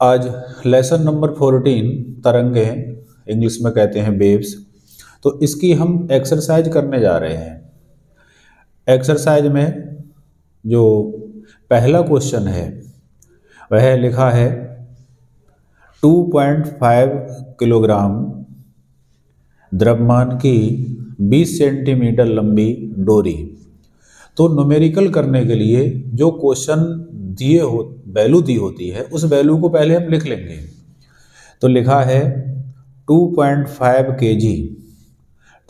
आज lesson number 14 तरंगे, English में कहते हैं वेव्स। तो इसकी हम एक्सरसाइज करने जा रहे हैं। एक्सरसाइज में जो पहला क्वेश्चन है वह लिखा है 2.5 किलोग्राम द्रव्यमान की 20 सेंटीमीटर लंबी डोरी। तो न्यूमेरिकल करने के लिए जो क्वेश्चन दिए हो वैल्यू दी होती है उस वैल्यू को पहले हम लिख लेंगे। तो लिखा है 2.5 kg,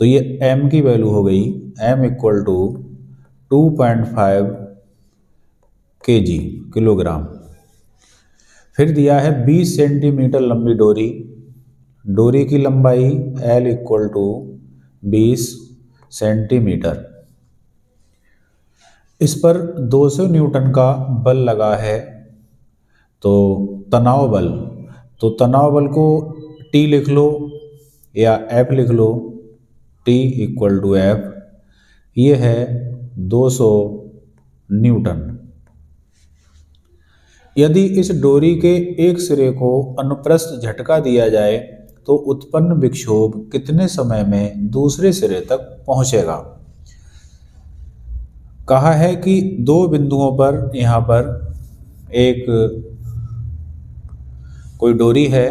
तो ये m की वैल्यू हो गई m equal to 2.5 kg kilogram. फिर दिया है 20 सेंटीमीटर लंबी डोरी, डोरी की लंबाई L इक्वल टू 20 सेंटीमीटर। इस पर 200 न्यूटन का बल लगा है, तो तनाव बल, तो तनाव बल को T लिख लो या F लिख लो, T इक्वल टू F, ये है 200 न्यूटन। यदि इस डोरी के एक सिरे को अनुप्रस्थ झटका दिया जाए तो उत्पन्न विक्षोभ कितने समय में दूसरे सिरे तक पहुंचेगा। कहा है कि दो बिंदुओं पर यहाँ पर एक कोई डोरी है,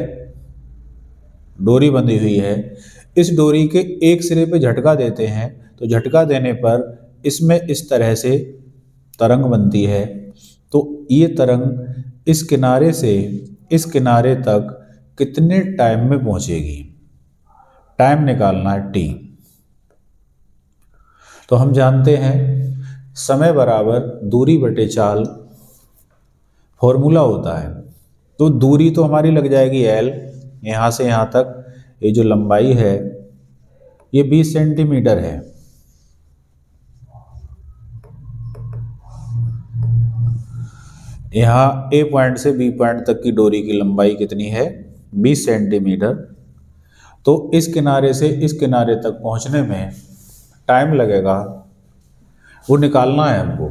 डोरी बंधी हुई है। इस डोरी के एक सिरे पे झटका देते हैं तो झटका देने पर इसमें इस तरह से तरंग बनती है। तो ये तरंग इस किनारे से इस किनारे तक कितने टाइम में पहुंचेगी, टाइम निकालना है T। तो हम जानते हैं समय बराबर दूरी बटे चाल फॉर्मूला होता है। तो दूरी तो हमारी लग जाएगी L, यहाँ से यहाँ तक ये जो लंबाई है ये 20 सेंटीमीटर है। यहाँ A पॉइंट से B पॉइंट तक की डोरी की लंबाई कितनी है, 20 सेंटीमीटर। तो इस किनारे से इस किनारे तक पहुँचने में टाइम लगेगा, वो निकालना है हमको।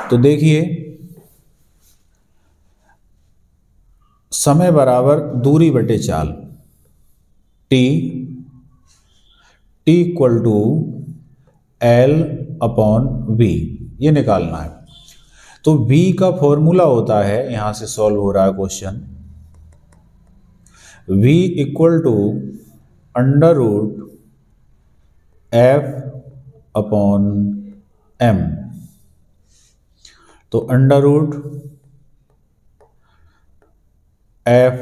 तो देखिए समय बराबर दूरी बटे चाल, T equal to L upon V, ये निकालना है। तो V का फॉर्मूला होता है, यहां से सॉल्व हो रहा है question, V equal to under root F upon M। तो अंडर रूट F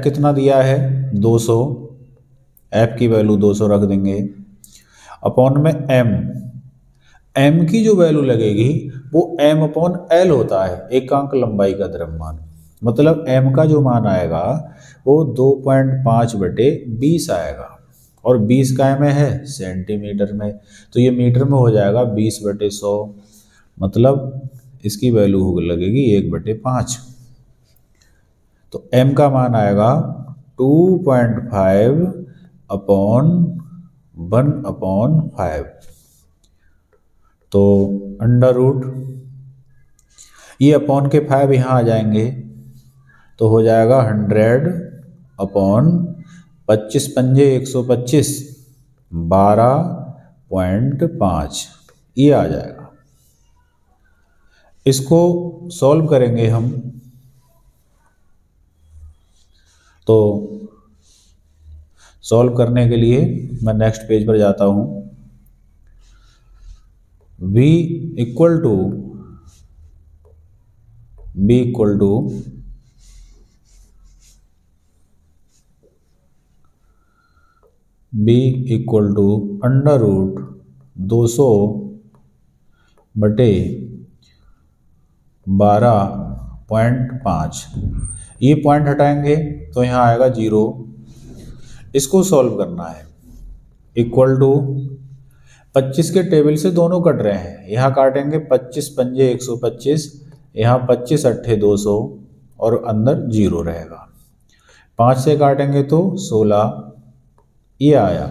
कितना दिया है 200, F की वैल्यू 200 रख देंगे, अपॉन में M की जो वैल्यू लगेगी वो M अपॉन L होता है, एकांक लंबाई का द्रव्यमान। मतलब M का जो मान आएगा वो 2.5 बटे 20 आएगा, और 20 काय में है सेंटीमीटर में, तो ये मीटर में हो जाएगा 20 बटे 100। मतलब इसकी वैल्यू लगेगी 1/5। तो M का मान आएगा 2.5 अपॉन 1/5। तो अंडर रूट, ये अपॉन के 5 यहाँ आ जाएंगे, तो हो जाएगा 100 अपॉन 25 पंजे 125, 12.5, ये आ जाएगा। इसको सॉल्व करेंगे हम, तो सॉल्व करने के लिए मैं नेक्स्ट पेज पर जाता हूं। V equal to under root 200 बटे 12.5। ये पॉइंट हटाएंगे तो यहाँ आएगा 0। इसको सॉल्व करना है। इक्वल टू 25 के टेबल से दोनों कट रहे हैं, यहाँ काटेंगे 25 पंजे 125, यहाँ 25 अट्ठे 200 और अंदर 0 रहेगा। 5 से काटेंगे तो 16, ये आया।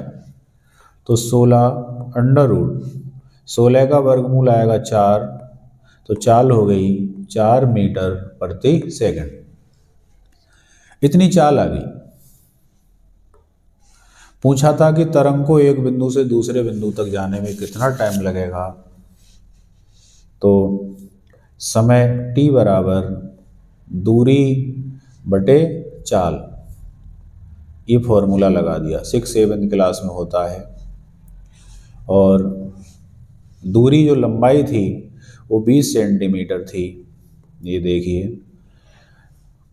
तो 16 अंडर रूट 16 का वर्गमूल आएगा 4, तो चाल हो गई 4 मीटर प्रति सेकंड। इतनी चाल आ गई। पूछा था कि तरंग को एक बिंदु से दूसरे बिंदु तक जाने में कितना टाइम लगेगा। तो समय t बराबर दूरी बटे चाल, ये फॉर्मूला लगा दिया, 6-7 क्लास में होता है। और दूरी जो लंबाई थी वो 20 सेंटीमीटर थी। ये देखिए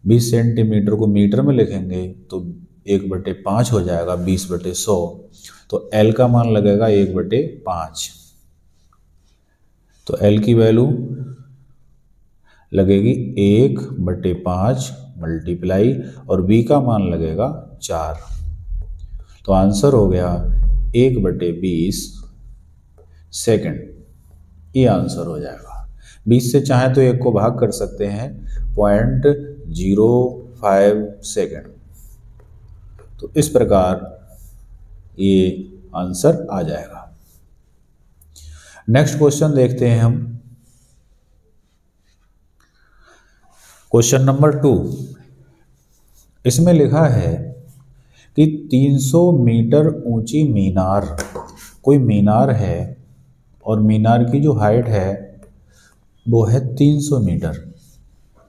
20 सेंटीमीटर को मीटर में लिखेंगे तो 1/5 हो जाएगा, 20/100। तो L का मान लगेगा 1/5। तो L की वैल्यू लगेगी 1/5 मल्टीप्लाई और V का मान लगेगा 4। तो आंसर हो गया 1/20 सेकंड। ये आंसर हो जाएगा। 20 से चाहे तो 1 को भाग कर सकते हैं, 0.05 सेकंड। तो इस प्रकार ये आंसर आ जाएगा। नेक्स्ट क्वेश्चन देखते हैं हम। Question number 2। इसमें लिखा है कि 300 मीटर ऊंची मीनार, कोई मीनार है और मीनार की जो हाइट है वो है 300 मीटर।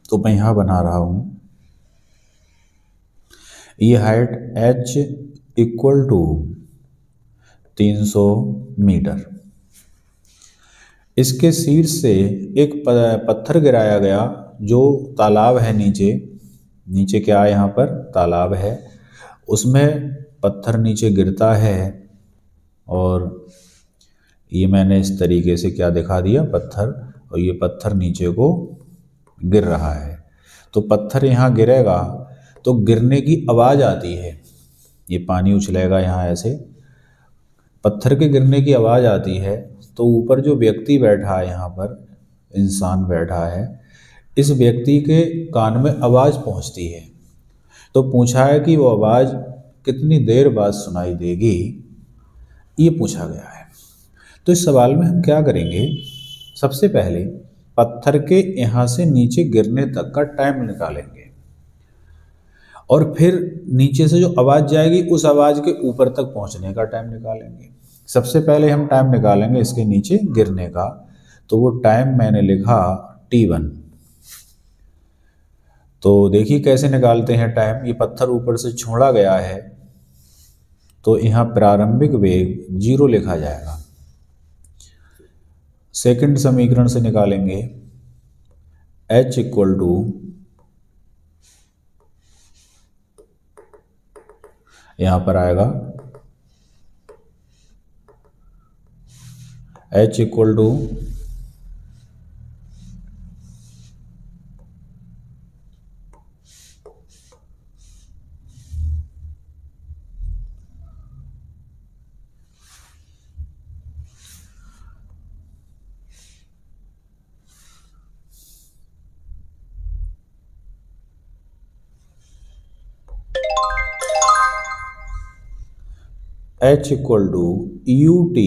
तो मैं यहाँ बना रहा हूँ, ये हाइट h = 300 मीटर। इसके शीर्ष से एक पत्थर गिराया गया जो तालाब है नीचे। नीचे क्या है, यहाँ पर तालाब है, उसमें पत्थर नीचे गिरता है। और ये मैंने इस तरीके से क्या दिखा दिया, पत्थर, और ये पत्थर नीचे को गिर रहा है। तो पत्थर यहाँ गिरेगा तो गिरने की आवाज़ आती है, ये पानी उछलेगा यहाँ ऐसे, पत्थर के गिरने की आवाज़ आती है। तो ऊपर जो व्यक्ति बैठा है, यहाँ पर इंसान बैठा है, इस व्यक्ति के कान में आवाज़ पहुँचती है। तो पूछा है कि वो आवाज़ कितनी देर बाद सुनाई देगी, ये पूछा गया है। तो इस सवाल में हम क्या करेंगे, सबसे पहले पत्थर के यहाँ से नीचे गिरने तक का टाइम निकालेंगे और फिर नीचे से जो आवाज़ जाएगी उस आवाज़ के ऊपर तक पहुँचने का टाइम निकालेंगे। सबसे पहले हम टाइम निकालेंगे इसके नीचे गिरने का। तो वो टाइम मैंने लिखा t1। तो देखिए कैसे निकालते हैं टाइम। ये पत्थर ऊपर से छोड़ा गया है तो यहाँ प्रारंभिक वेग 0 लिखा जाएगा। सेकंड समीकरण से निकालेंगे h = यहाँ पर आएगा h = ut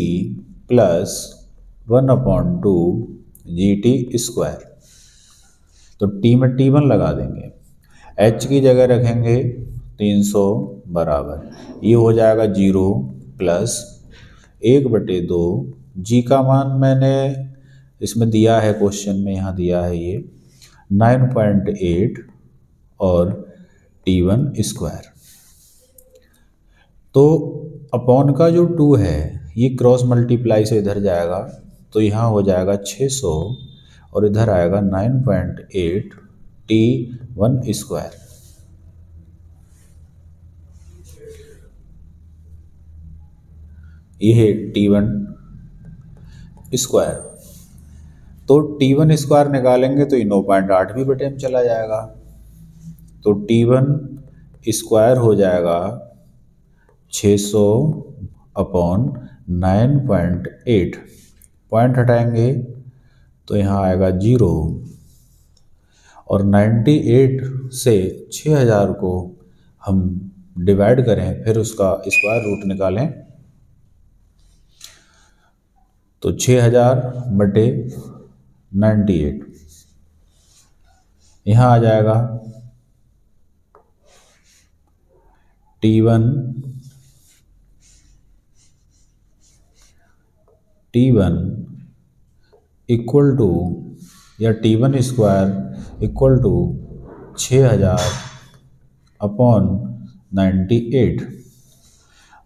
+ 1/2 GT²। तो t में t1 लगा देंगे, h की जगह रखेंगे 300 बराबर, ये हो जाएगा 0 + 1/2 g का मान मैंने इसमें दिया है, क्वेश्चन में यहाँ दिया है ये 9.8 और t1²। तो अपॉन का जो 2 है ये क्रॉस मल्टीप्लाई से इधर जाएगा, तो यहाँ हो जाएगा 600 और इधर आएगा 9.8 t1²। ये है t1²। तो t1² निकालेंगे तो ये 9.8 भी बटे में चला जाएगा। तो t1² हो जाएगा 600/9.8। पॉइंट हटाएंगे तो यहाँ आएगा 0 और 98 से 6000 को हम डिवाइड करें, फिर उसका स्क्वायर रूट निकालें तो 6000/9 98। यहाँ आ जाएगा T1 इक्वल टू, या T1 square equal to 6000 upon 98।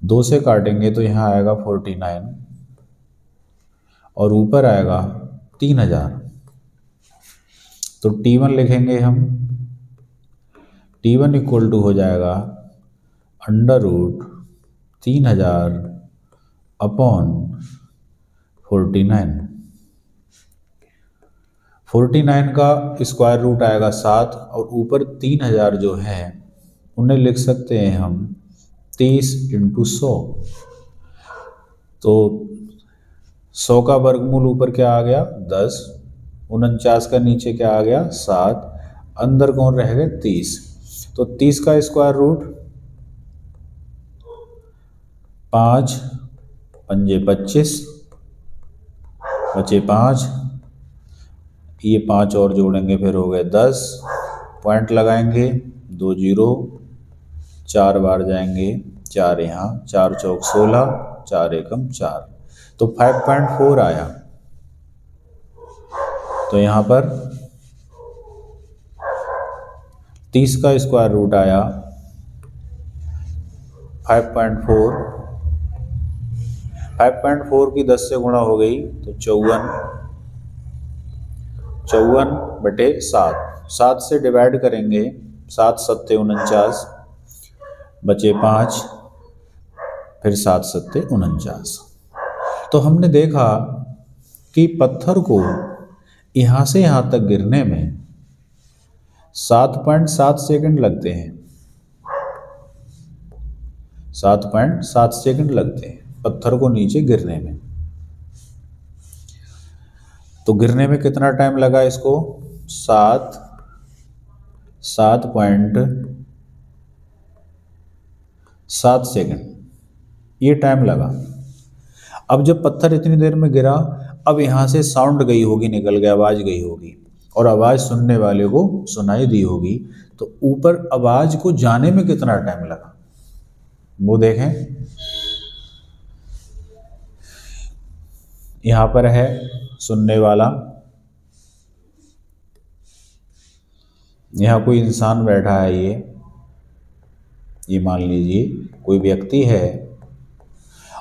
2 से काटेंगे तो यहाँ आएगा 49 और ऊपर आएगा 3000। तो T1 लिखेंगे हम, T1 इक्वल टू हो जाएगा अंडर रूट 3000 अपॉन 49। 49 का स्क्वायर रूट आएगा 7 और ऊपर 3000 जो है उन्हें लिख सकते हैं हम 30 इंटू 100। तो 100 का वर्गमूल ऊपर क्या आ गया 10, 49 का नीचे क्या आ गया 7, अंदर कौन रह गए 30। तो 30 का स्क्वायर रूट 5 पंजे 25 बचे 5, ये 5 और जोड़ेंगे फिर हो गए 10, पॉइंट लगाएंगे 2 जीरो, 4 बार जाएंगे 4 यहाँ, 4 चौक 16, 4 एकम 4, तो 5.4 आया। तो यहाँ पर 30 का स्क्वायर रूट आया 5.4, 5.4 की 10 से गुणा हो गई तो 54 बटे 7, 7 से डिवाइड करेंगे 7 सत्ते 49, बचे 5, फिर 7 सत्ते 49। तो हमने देखा कि पत्थर को यहाँ से यहाँ तक गिरने में 7.7 सेकंड लगते हैं, 7.7 सेकंड लगते हैं पत्थर को नीचे गिरने में। तो गिरने में कितना टाइम लगा इसको 7.7 सेकंड, ये टाइम लगा। अब जब पत्थर इतनी देर में गिरा, अब यहाँ से साउंड गई होगी, निकल गई, आवाज़ गई होगी और आवाज़ सुनने वाले को सुनाई दी होगी। तो ऊपर आवाज़ को जाने में कितना टाइम लगा वो देखें। यहाँ पर है सुनने वाला, यहाँ कोई इंसान बैठा है, ये मान लीजिए कोई व्यक्ति है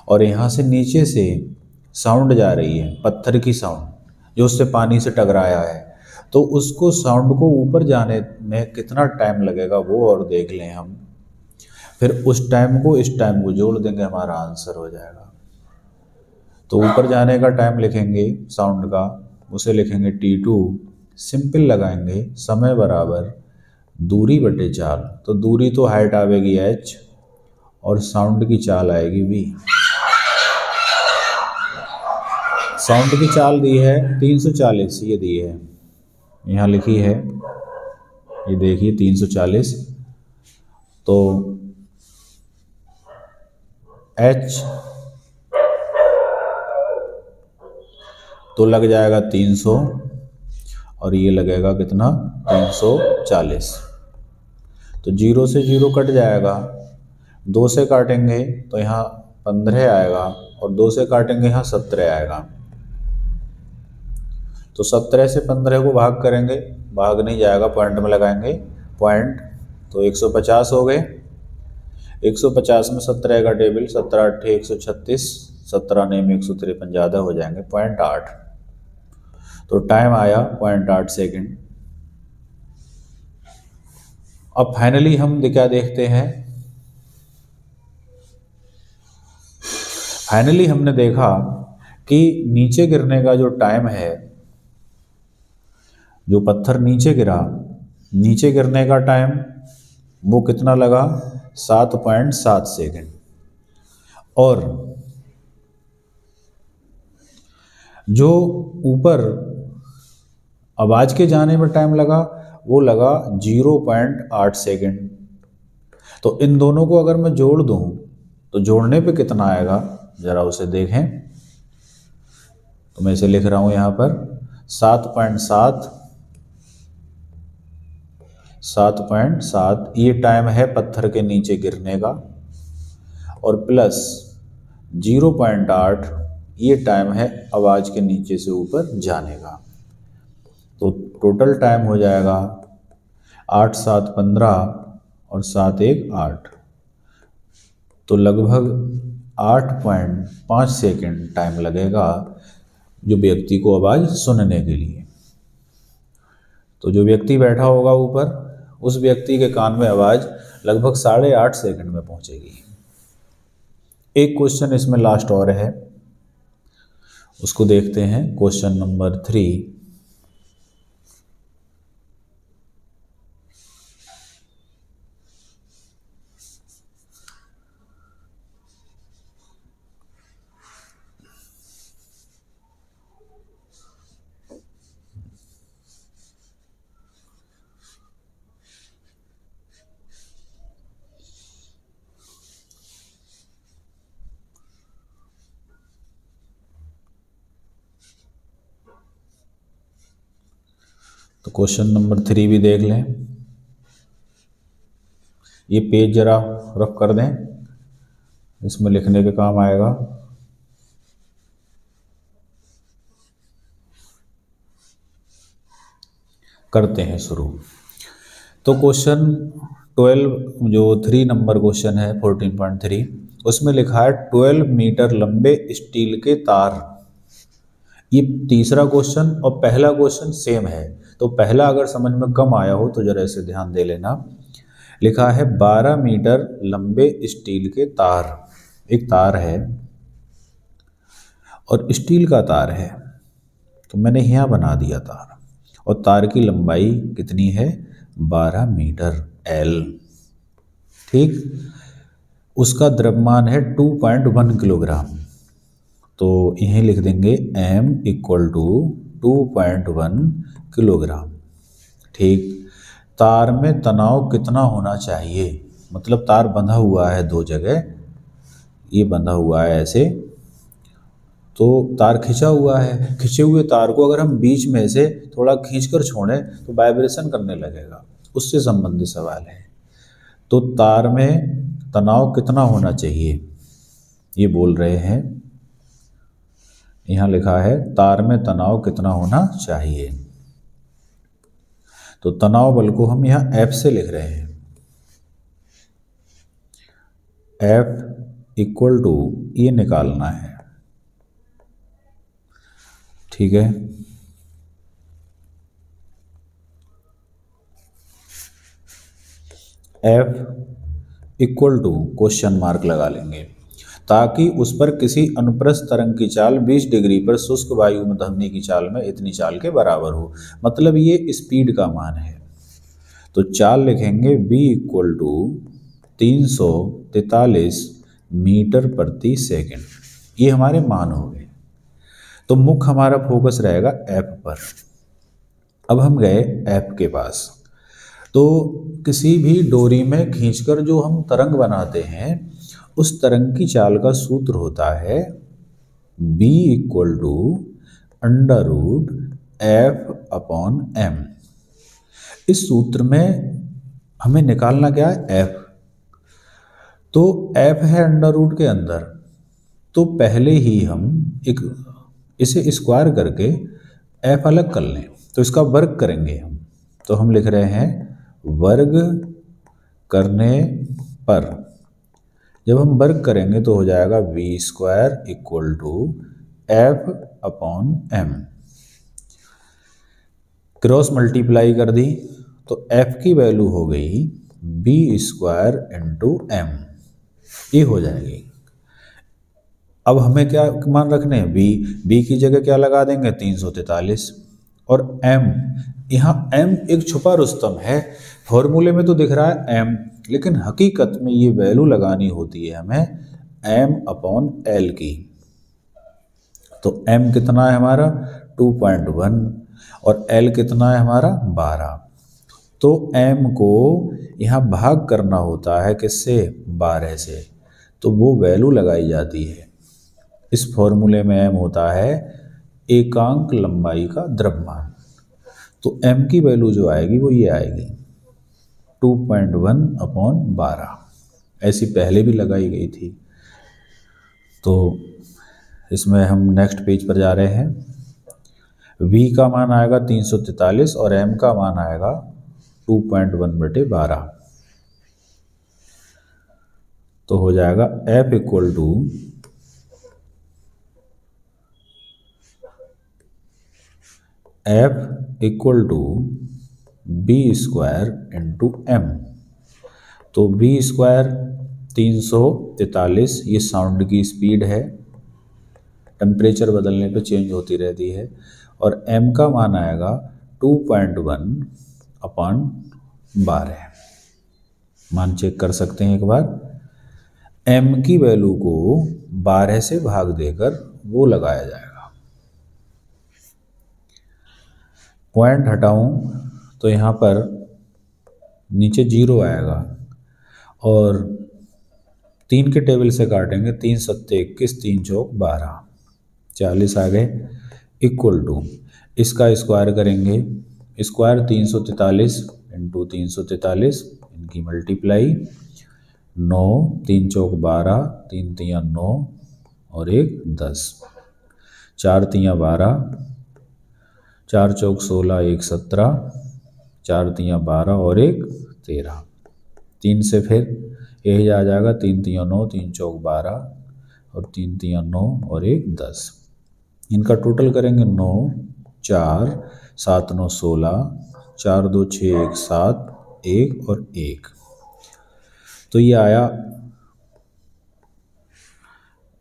और यहाँ से नीचे से साउंड जा रही है, पत्थर की साउंड जो उससे पानी से टकराया है। तो उसको साउंड को ऊपर जाने में कितना टाइम लगेगा वो और देख लें हम, फिर उस टाइम को इस टाइम को जोड़ देंगे, हमारा आंसर हो जाएगा। तो ऊपर जाने का टाइम लिखेंगे साउंड का, उसे लिखेंगे T2, सिंपल लगाएंगे समय बराबर दूरी बटे चाल। तो दूरी तो हाइट आएगी h और साउंड की चाल आएगी v। साउंड की चाल दी है 340, ये दी है, यहाँ लिखी है, ये देखिए 340। तो h तो लग जाएगा 300 और ये लगेगा कितना 340। तो 0 से 0 कट जाएगा, 2 से काटेंगे तो यहाँ 15 आएगा और 2 से काटेंगे यहाँ 17 आएगा। तो 17 से 15 को भाग करेंगे, भाग नहीं जाएगा, पॉइंट में लगाएंगे पॉइंट, तो 150 हो गए। 150 में 17 का टेबल, 17 8 136, 17 9 में 153 ज़्यादा हो जाएंगे 0.8। तो टाइम आया 0.8 सेकेंड। अब फाइनली हम क्या देखते हैं, फाइनली हमने देखा कि नीचे गिरने का जो टाइम है, जो पत्थर नीचे गिरा, नीचे गिरने का टाइम वो कितना लगा 7.7 सेकेंड, और जो ऊपर आवाज़ के जाने में टाइम लगा वो लगा 0.8 सेकेंड। तो इन दोनों को अगर मैं जोड़ दूं तो जोड़ने पे कितना आएगा, ज़रा उसे देखें। तो मैं इसे लिख रहा हूँ यहाँ पर 7.7 7.7 ये टाइम है पत्थर के नीचे गिरने का, और प्लस 0.8 ये टाइम है आवाज़ के नीचे से ऊपर जाने का। तो टोटल टाइम हो जाएगा 8 7 15 और 7 1 8, तो लगभग 8.5 सेकेंड टाइम लगेगा जो व्यक्ति को आवाज़ सुनने के लिए। तो जो व्यक्ति बैठा होगा ऊपर, उस व्यक्ति के कान में आवाज़ लगभग 8.5 सेकेंड में पहुंचेगी। एक क्वेश्चन इसमें लास्ट और है, उसको देखते हैं। Question number 3। तो क्वेश्चन नंबर 3 भी देख लें। ये पेज जरा रफ कर दें, इसमें लिखने के काम आएगा। करते हैं शुरू। तो क्वेश्चन 12 जो 3 नंबर क्वेश्चन है 14.3, उसमें लिखा है 12 मीटर लंबे स्टील के तार। ये तीसरा क्वेश्चन और पहला क्वेश्चन सेम है, तो पहला अगर समझ में कम आया हो तो जरा इसे ध्यान दे लेना। लिखा है 12 मीटर लंबे स्टील के तार। एक तार है और स्टील का तार है, तो मैंने यहाँ बना दिया तार, और तार की लंबाई कितनी है 12 मीटर L। ठीक, उसका द्रव्यमान है 2.1 किलोग्राम, तो यहीं लिख देंगे M = 2.1 किलोग्राम। ठीक, तार में तनाव कितना होना चाहिए, मतलब तार बंधा हुआ है 2 जगह, ये बंधा हुआ है ऐसे, तो तार खिंचा हुआ है। खिंचे हुए तार को अगर हम बीच में से थोड़ा खींचकर छोड़ें तो वाइब्रेशन करने लगेगा, उससे संबंधित सवाल है। तो तार में तनाव कितना होना चाहिए ये बोल रहे हैं। यहाँ लिखा है तार में तनाव कितना होना चाहिए, तो तनाव बल को हम यहाँ F से लिख रहे हैं। F = ये निकालना है। ठीक है, F = क्वेश्चन मार्क लगा लेंगे, ताकि उस पर किसी अनुप्रस्थ तरंग की चाल 20 डिग्री पर शुष्क वायु में ध्वनि की चाल में इतनी चाल के बराबर हो। मतलब ये स्पीड का मान है, तो चाल लिखेंगे V = 343 मीटर प्रति सेकंड। ये हमारे मान हो गए। तो मुख्य हमारा फोकस रहेगा F पर। अब हम गए F के पास, तो किसी भी डोरी में खींचकर जो हम तरंग बनाते हैं, उस तरंग की चाल का सूत्र होता है B = √F/m। इस सूत्र में हमें निकालना क्या है F, तो F है अंडर रूट के अंदर, तो पहले ही हम इसे स्क्वायर करके F अलग कर लें, तो इसका वर्ग करेंगे हम। तो हम लिख रहे हैं वर्ग करने पर, जब हम वर्ग करेंगे तो हो जाएगा V² = F/m। क्रॉस मल्टीप्लाई कर दी तो F की वैल्यू हो गई B² × m, ये हो जाएगी। अब हमें क्या मान रखने हैं, B की जगह क्या लगा देंगे 343, और m, यहाँ m एक छुपा रुस्तम है। फॉर्मूले में तो दिख रहा है m, लेकिन हकीकत में ये वैल्यू लगानी होती है हमें m/L की। तो m कितना है हमारा 2.1 और L कितना है हमारा 12। तो m को यहाँ भाग करना होता है किससे, 12 से, तो वो वैल्यू लगाई जाती है। इस फॉर्मूले में m होता है एकांक लंबाई का द्रव्यमान। तो m की वैल्यू जो आएगी वो ये आएगी 2.1/12। ऐसी पहले भी लगाई गई थी। तो इसमें हम नेक्स्ट पेज पर जा रहे हैं। v का मान आएगा 343 और m का मान आएगा 2.1/12। तो हो जाएगा F equal to b square into m. तो बी स्क्वायर 343 ये साउंड की स्पीड है, टेम्परेचर बदलने पे चेंज होती रहती है, और m का मान आएगा 2.1/12। मान चेक कर सकते हैं एक बार। m की वैल्यू को 12 से भाग देकर वो लगाया जाएगा। पॉइंट हटाऊं तो यहाँ पर नीचे 0 आएगा और 3 के टेबल से काटेंगे, 3 सत्ते 21, 3 चौक 12, 40 आ गए। इक्वल टू इसका स्क्वायर करेंगे, स्क्वायर 343 इंटू 343, इनकी मल्टीप्लाई 9, 3 चौक 12, 3 तियाँ 9 और 1 10, 4 तियाँ 12, 4 चौक 16, 1 17, 4 तियाँ 12 और 1 13। 3 से फिर यही आ जाएगा, 3 तियाँ 9, 3 चौक 12 और 3 तियाँ 9 और 1 10। इनका टोटल करेंगे 9, 4, 7 9 16, 4 2 6 1 7, 1 और 1। तो ये आया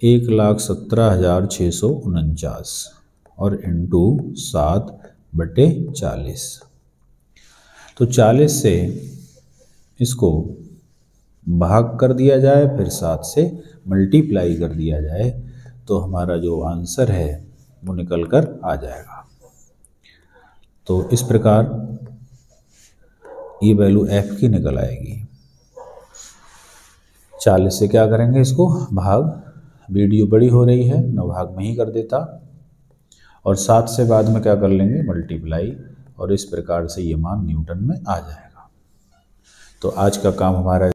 1,17,649 और इंटू 7/40। तो 40 से इसको भाग कर दिया जाए, फिर 7 से मल्टीप्लाई कर दिया जाए, तो हमारा जो आंसर है वो निकल कर आ जाएगा। तो इस प्रकार ये वैल्यू f की निकल आएगी। 40 से क्या करेंगे, इसको भाग, वीडियो बड़ी हो रही है न भाग में ही कर देता, और 7 से बाद में क्या कर लेंगे, मल्टीप्लाई, और इस प्रकार से ये मान न्यूटन में आ जाएगा। तो आज का काम हमारा